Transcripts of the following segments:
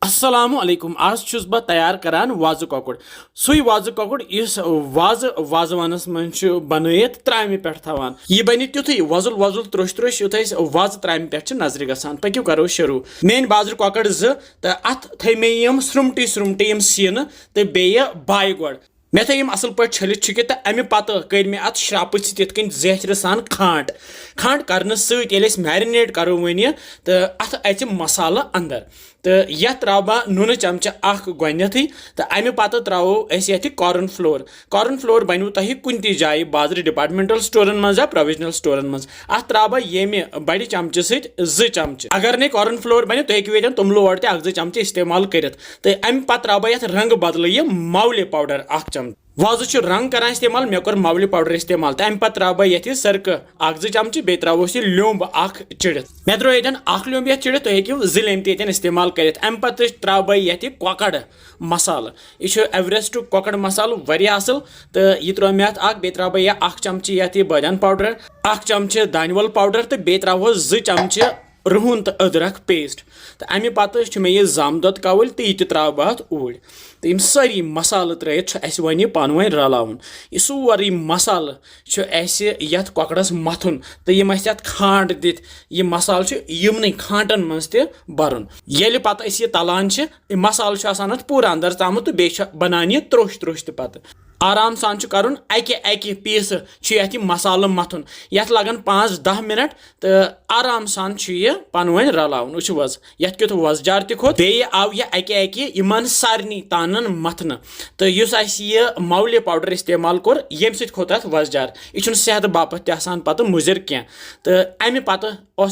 अस्सलामु अलैकुम आज छुस बह तैयार करान वाज कोकुड़ सुई वाज कोकुड़ इस वाजवानस मन बनयत त्रामि पे थवान यह बन तुथु वजुल वजुल त्रोश त्रोश युत वाज त्रामि पे नजर गसान पक्यू करो शुरू मेन बाजर कोकुड़ तो अत थे मे यम स्रुमटी स्रुमटी यम सीन तो बेय बाय गोड़ मे थे असल पे छलित छुकित तो अमे पत कर मे अत श्राप तिथन जहर सान खांट खांट कर मैरिनेट करो वन तो अत अच मसाला अंदर तो ये त्रो बह नून चमचा गोथी तो अमे पत त्रो ये कॉर्न फ्लोर बनो तुम कुन जाए बाजार डिपार्टमेंटल स्टोरन मज या प्रोविजनल स्टोरन मज अत त्रो बह ये बड़ चमचे सत चमचे अगर नहीं कॉर्न फ्लोर बने तो हेकु तुमलो ओर तक चमचे इस्तेमाल कर तो अमे पत त्रो बह रंग बदल यह मौले पाउडर चमच वाज रंग कर इस्तेमाल मे कोर मौली पाउडर इस्तेमाल तो अमे पत त्रो बह ये सर्क चमचे बे त्रोस लोब चिड़ित मे त्रो ये लोब ये चिड़ित तुम हेकू जिलेम तन इस्तेमाल कर अमे पत त्रो बह ये कोकड़ मसाल यह एवरेस्ट कोकड़ मसाल वारिया असल तो यह त्रो मे अत बे त्रो बह यह चमचे ये बादान पाउडर चमचे दानवल पाउडर तो बे त्रो चमचे रुहन तो अदरक पेस्ट तो अमे पत मे यह जम दो कवल तो यह त्रो बह ऊर तो यम सारी मसाल त्रित वन पान वन रलावन यह सोरी मसाल यथ कोकड़स मथुन तो यम खांड दित यह मसाल यमन खांटन मज तुन ये पत यह तलान मसाल अत पूरा अंदर तमुत तो बे बनान यह त्रोश त्रोश तो पत आराम सान कर अकि पीस ये मसाल मथुन ये लगन 5-10 मिनट तो आराम सान यह पान वन रलावन वज ये क्युत वजदार तोत बे आव यह अकि इन सारे तानन मथन तो यह मौले पाउडर इस्तेमाल कोर ये खोत वजदार यह सेहत बापत पत मुजर क्या तो अमे पत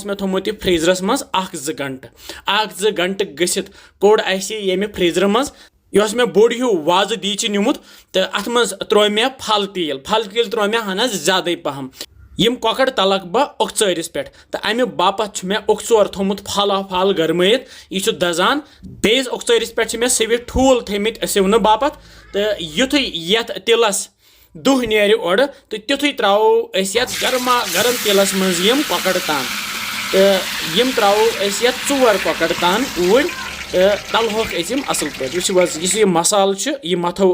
मे थोमुत फ्रीजरस मज 1-2 घंटे गसित कोड़ ये फ्रीजर मज यह मे बोड़ हूँ वाज दी निमुत तो अत मज त्रो मे फल तेल त्रो मे हना ज्यादा पहम यम कोकड़ तलक बह ओक्चरिस पे तो अमे बापत मे ओक्चोर थोमुत फल गरमयत यह दजान बेस ओक्चरिस पे मे सवि ठूल थमित सिवन बापत तो युथ यथ तिलस दुह नेर ओड़ तो तुथु त्रो गरमा गरम तिलस मज यम कोकड़ तान तो यम त्रो 4 कोकड़ तान ऊर तलहोक असल पे यह मसाल यह मथो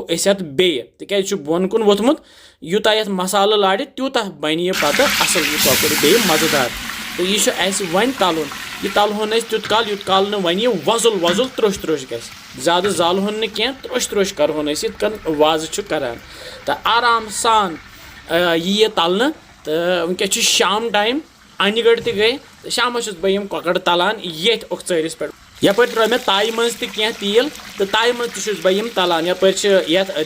बे तिक बोन कुन वोथमुत यूता ये मसाल लाड़ तूता बन यह पत असल यह कोकुड़ बे मजेदार तो यह वन तलुन यह तलहोन तुत काल न वन यह वजुल वजुल त्रोश त्रोश ग ज्यादा जालहोन न त्रोश त्रोश करहोन यन वाज करान तो आराम सान यह तलन तो वनकस शाम टाइम अन गढ़ गई तो शामस बह कोकड़ तलान ये ओक्चरिस पे यपर त्रो मे ताई मज तेल तो ताई मज बह तलान यपर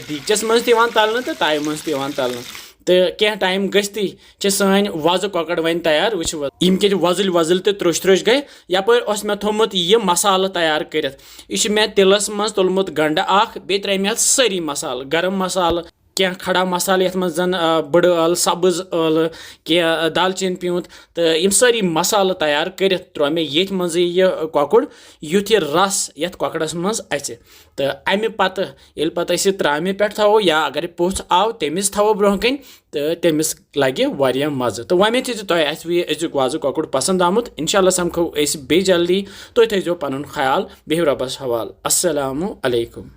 दीचस मज तलन तो ताई मज तलन तो क्या टाइम गति सान वज कोकड़ वन तैयार वम के वजल वजल तो त्रोश त्रोश गई यपर मे थोमुत यह मसाल तैयार कर यह मे तिलस मज तुलमुत गंड बे त्रे मे सारी मसाल गरम मसाल क्या खड़ा मसाल ये मजन बड़ यल सब्ज यल क्या दालचीन प्यूत तो यम सारी मसाल तैयार कर त्रो मे ये मज यह कोकुड़ युथ यह रस ये कोकड़स मज अच तो अमे पत ये पत त्रामि पे थो या अगर पोथ आव तमिस थो ब्रोह कन तो तमिस लगे वारिया मज तो वमे अजुक वाज कोकुड़ पसंद आमुत इंशाल्लाह समखो बे जल्दी तो थो पन ख्याल बेहु रबस हवाल अस्सलामु अलैकुम।